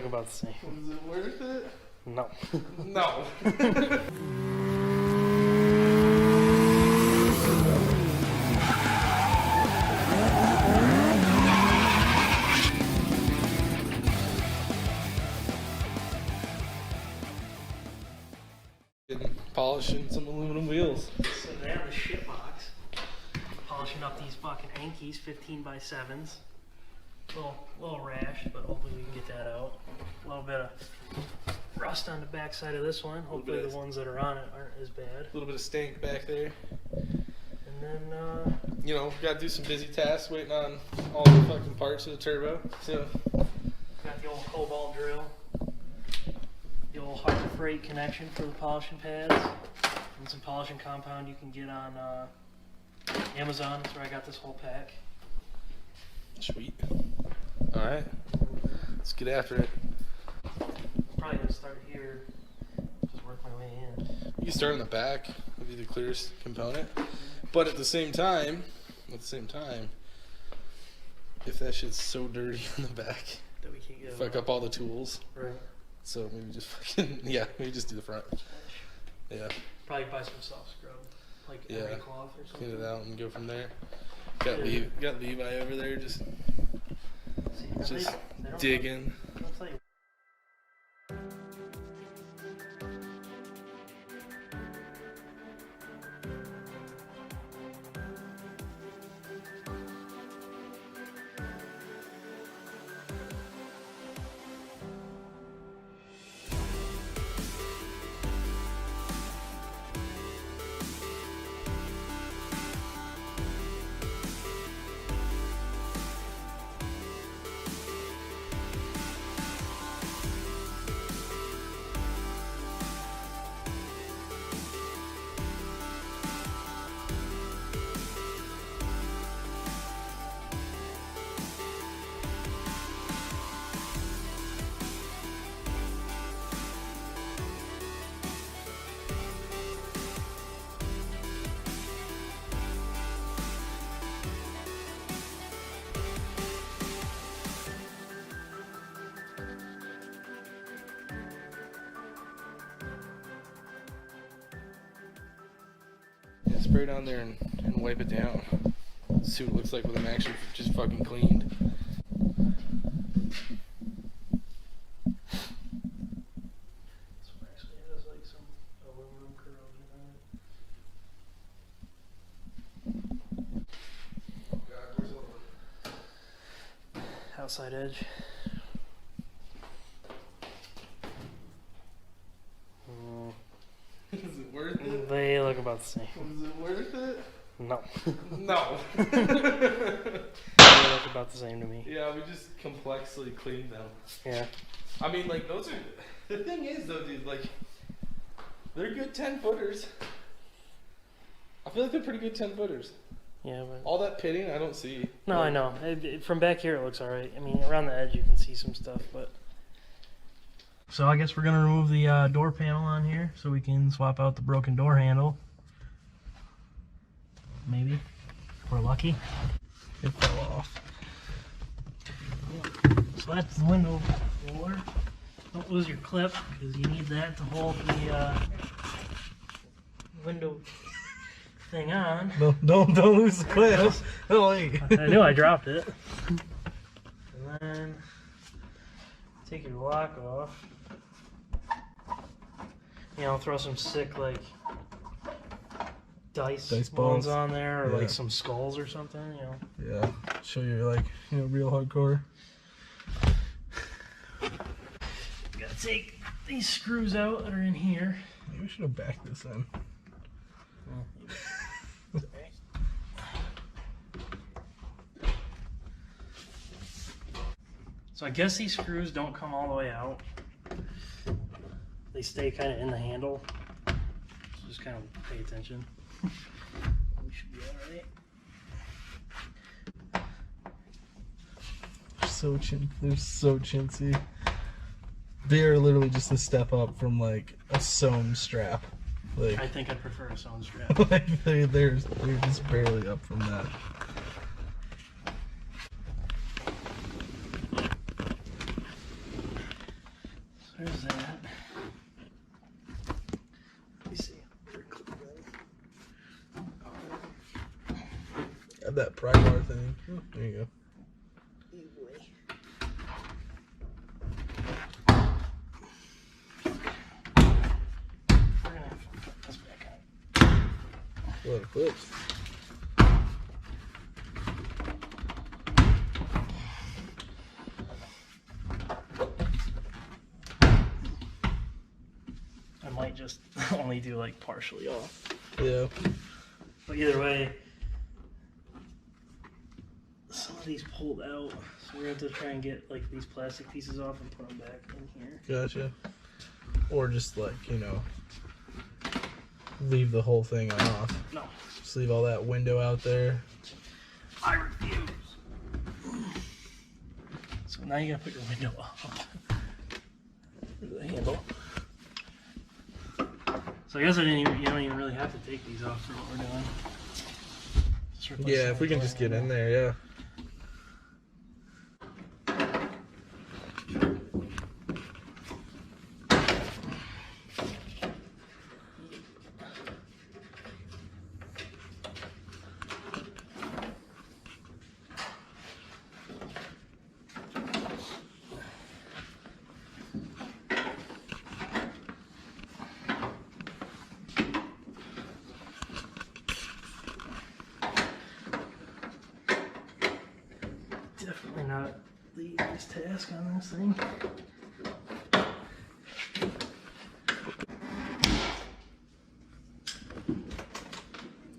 look about the same. Was it worth it? No. No. Polishing some aluminum wheels. Sitting there in the shit box, polishing up these fucking hankies, 15x7s. Little rash, but hopefully we can get that out. A little bit of rust on the back side of this one. Hopefully the ones that are on it aren't as bad. A little bit of stink back there. And then, you know, got to do some busy tasks waiting on all the fucking parts of the turbo. So, got the old cobalt drill. The old Harbor Freight connection for the polishing pads. And some polishing compound you can get on Amazon. That's where I got this whole pack. Sweet. Alright. Let's get after it. Probably going to start here. Just work my way in. You can start on the back. It'll be the clearest component. But at the same time, if that shit's so dirty on the back, that we can't get fuck up all the tools. Right. So maybe just fucking, maybe just do the front. Yeah. Probably buy some soft scrub, like every cloth or something. Clean it out and go from there. Got Levi over there just digging. I'll tell you. Spray it on there and wipe it down. See what it looks like with them actually just fucking cleaned. This one actually has like some aluminum corrosion on it. Oh god, where's the other one? Outside edge. Is it worth it? They look about the same. Was it worth it? No. No. They look about the same to me. Yeah, we just complexly cleaned them. Yeah. I mean, like, those are... The thing is, though, dude, like, they're good 10-footers. I feel like they're pretty good 10-footers. Yeah, but... All that pitting, I don't see. No, I know. From back here, it looks alright. I mean, around the edge, you can see some stuff, but... So I guess we're going to remove the door panel on here so we can swap out the broken door handle. Maybe. If we're lucky. It fell off. So that's the window roller. Don't lose your clip because you need that to hold the window thing on. No, don't lose the clip. Oh, wait. I knew I dropped it. And then take your lock off. You know, throw some sick like dice balls on there, or like some skulls or something. You know. Yeah. Show you like real hardcore. Gotta take these screws out that are in here. Maybe we should have backed this in. So I guess these screws don't come all the way out. They stay kind of in the handle. So just kind of pay attention. We should be alright. They're so chintzy. They are literally just a step up from like a sewn strap. Like I think I'd prefer a sewn strap. like they're just barely up from that. There's that. Let me see. Add that pry bar thing. Oh, there you go. We're gonna have to put this back on. A lot of clips. I might just only do like partially off. Yeah. But either way, some of these pulled out, so we're going to have to try and get like these plastic pieces off and put them back in here. Gotcha. Or just like, you know, leave the whole thing off. No. Just leave all that window out there. I refuse. So now you gotta put your window up. The handle. So I guess you don't even really have to take these off for what we're doing. Just replace Yeah, if we can just get in there, yeah. Definitely not the easiest task on this thing.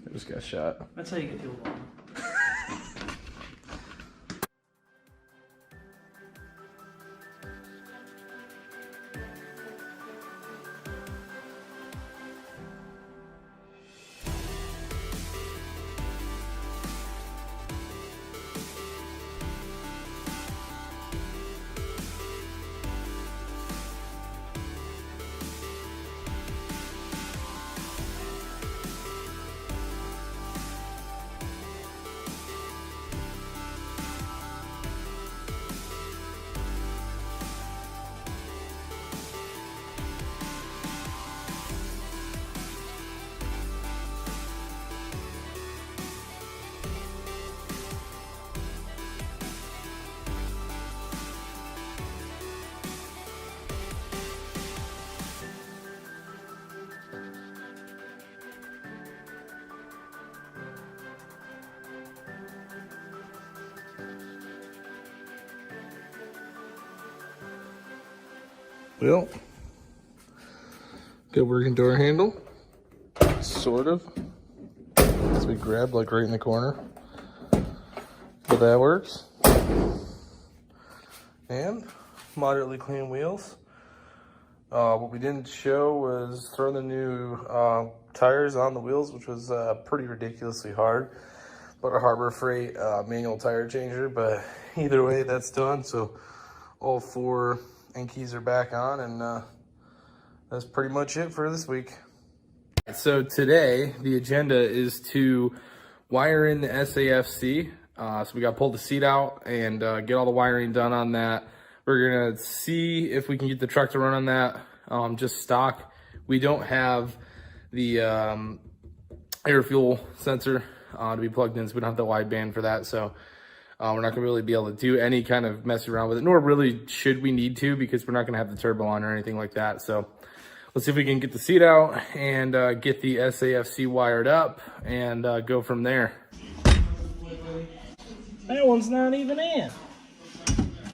I just got shot. That's how you get fuel bomb. Well, good working door handle, sort of. As we grabbed like right in the corner, but that works. And moderately clean wheels. What we didn't show was throwing the new tires on the wheels, which was pretty ridiculously hard. But a Harbor Freight manual tire changer, but either way, that's done. So all 4 keys are back on, and that's pretty much it for this week. So today, the agenda is to wire in the SAFC. So we got to pull the seat out and get all the wiring done on that. We're going to see if we can get the truck to run on that, just stock. We don't have the air fuel sensor to be plugged in, so we don't have the wideband for that. So we're not going to really be able to do any kind of messing around with it, nor really should we need to, because we're not going to have the turbo on or anything like that. So let's see if we can get the seat out and get the SAFC wired up and go from there. That one's not even in.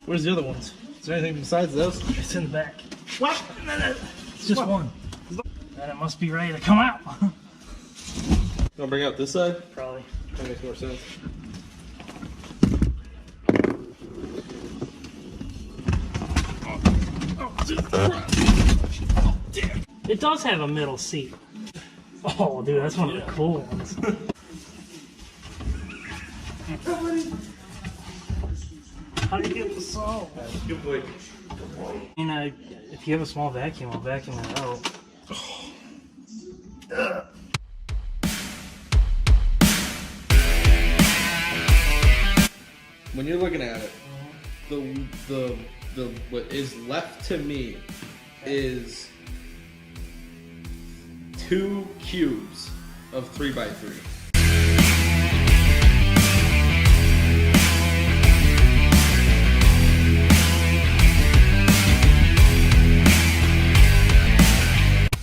Where's the other ones? Is there anything besides those? It's in the back. What? It's just one. And it must be ready to come out. You want to bring out this side? Probably. That makes more sense. It does have a middle seat. Oh, dude, that's one of the cool ones. How do you get the salt? Good boy. If you have a small vacuum, I'll vacuum it out. When you're looking at it, the what is left to me is 2 cubes of 3x3.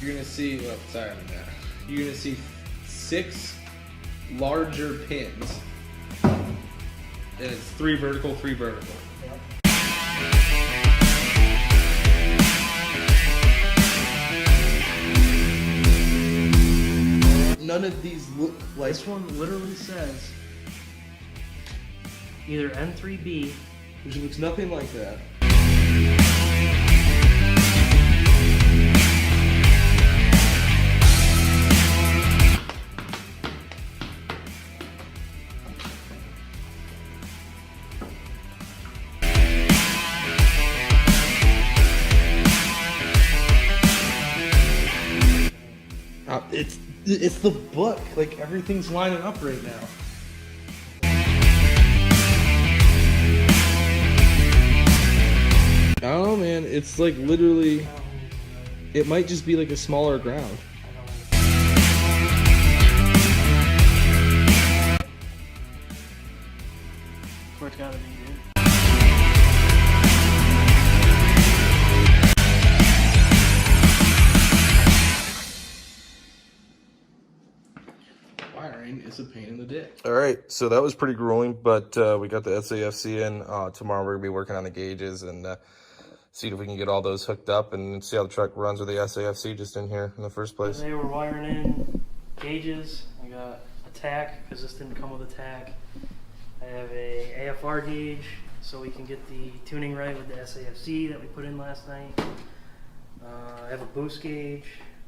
You're gonna see, well, sorry on that. You're gonna see 6 larger pins. And it's 3 vertical, 3 vertical. Yep. None of these look like. This one literally says either N3B. Which looks nothing like that. It's the book. Like, everything's lining up right now. I don't know, man. It's like literally. It might just be like a smaller ground. That's where it's gotta be, dude. Wiring is a pain in the dick. All right, so that was pretty grueling, but we got the SAFC in. Tomorrow we're gonna be working on the gauges and see if we can get all those hooked up and see how the truck runs with the SAFC just in here in the first place. Today we're wiring in gauges. I got a tack because this didn't come with a tack. I have a AFR gauge so we can get the tuning right with the SAFC that we put in last night. I have a boost gauge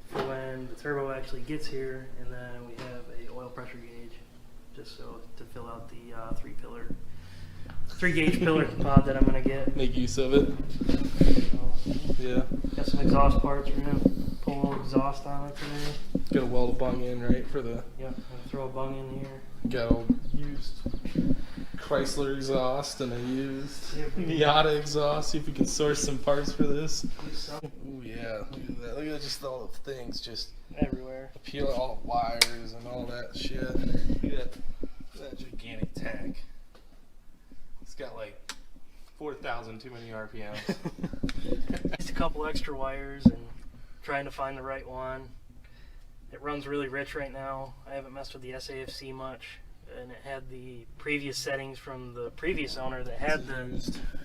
for when the turbo actually gets here, and then we have a oil pressure gauge just so to fill out the 3 gauge pillar pod that I'm gonna get. Make use of it. Yeah. Got some exhaust parts. We're gonna pull a little exhaust on it today. Got a weld a bung in, right, for the. Yep. Gonna throw a bung in here. Got a used Chrysler exhaust and a used Miata exhaust. See if we can source some parts for this. Oh yeah, look at that. Look at just all the things just Everywhere. peel all the wires and all that shit. Look at that gigantic tank. It's got like 4,000 too many RPMs. Just a couple extra wires and trying to find the right one. It runs really rich right now. I haven't messed with the SAFC much, and it had the previous settings from the previous owner that had the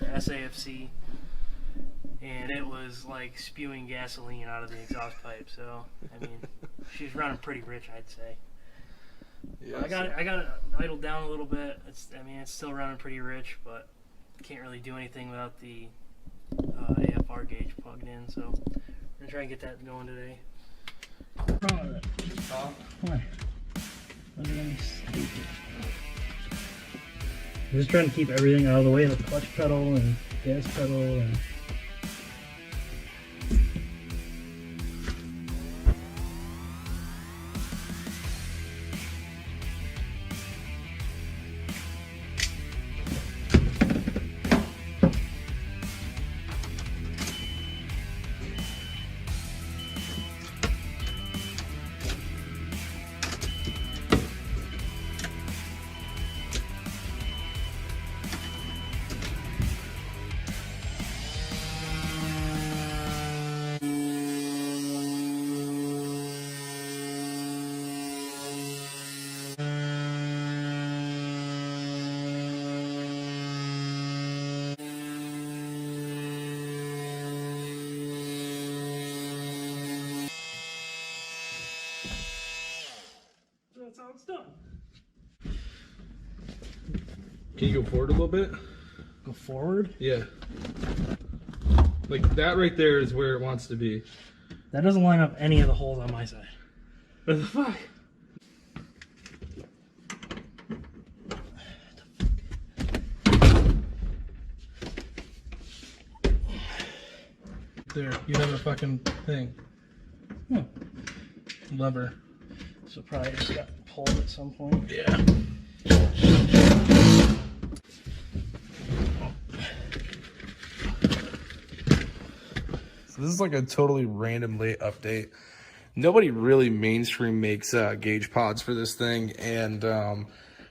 SAFC, and it was like spewing gasoline out of the exhaust pipe. So I mean, she's running pretty rich, I'd say. Yeah, I got it idled down a little bit. It's still running pretty rich, but can't really do anything without the AFR gauge plugged in. So we're gonna try and get that going today. What's wrong with it? Why? Look at me stupid. I'm just trying to keep everything out of the way, the clutch pedal and gas pedal and. That's how it's done. Can you go forward a little bit? Go forward? Yeah. Like that right there is where it wants to be. That doesn't line up any of the holes on my side. What the fuck? There, you have a fucking thing. Lever. So probably just got pulled at some point. Yeah. This is like a totally random late update. Nobody really mainstream makes gauge pods for this thing, and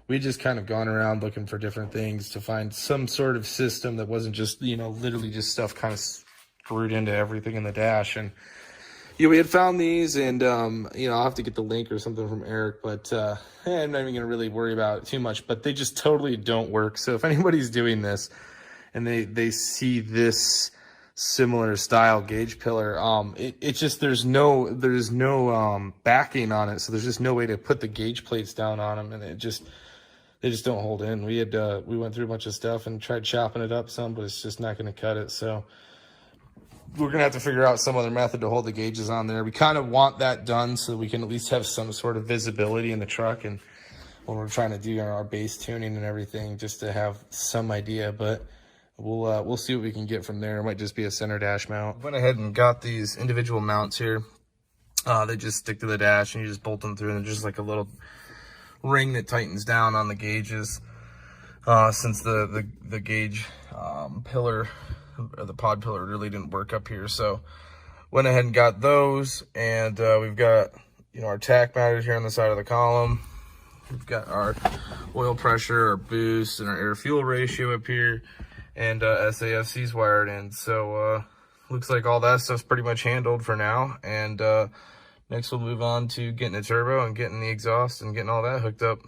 we just kind of gone around looking for different things to find some sort of system that wasn't just, you know, literally just stuff kind of screwed into everything in the dash. And yeah, we had found these, and you know, I'll have to get the link or something from Eric, but I'm not even gonna really worry about it too much. But they just totally don't work. So if anybody's doing this and they see this similar style gauge pillar, it just there's no backing on it, so there's just no way to put the gauge plates down on them, and they just don't hold in. We went through a bunch of stuff and tried chopping it up some, but it's just not going to cut it. So we're going to have to figure out some other method to hold the gauges on there. We kind of want that done so we can at least have some sort of visibility in the truck, and when we're trying to do our base tuning and everything, just to have some idea. But we'll see what we can get from there. It might just be a center dash mount. Went ahead and got these individual mounts here. They just stick to the dash, and you just bolt them through, and they're just like a little ring that tightens down on the gauges. Since the gauge pillar, or the pod pillar, really didn't work up here, so went ahead and got those. And we've got, you know, our tack mounted here on the side of the column. We've got our oil pressure, our boost, and our air fuel ratio up here, and SAFC's wired in. So looks like all that stuff's pretty much handled for now. And next we'll move on to getting a turbo and getting the exhaust and getting all that hooked up.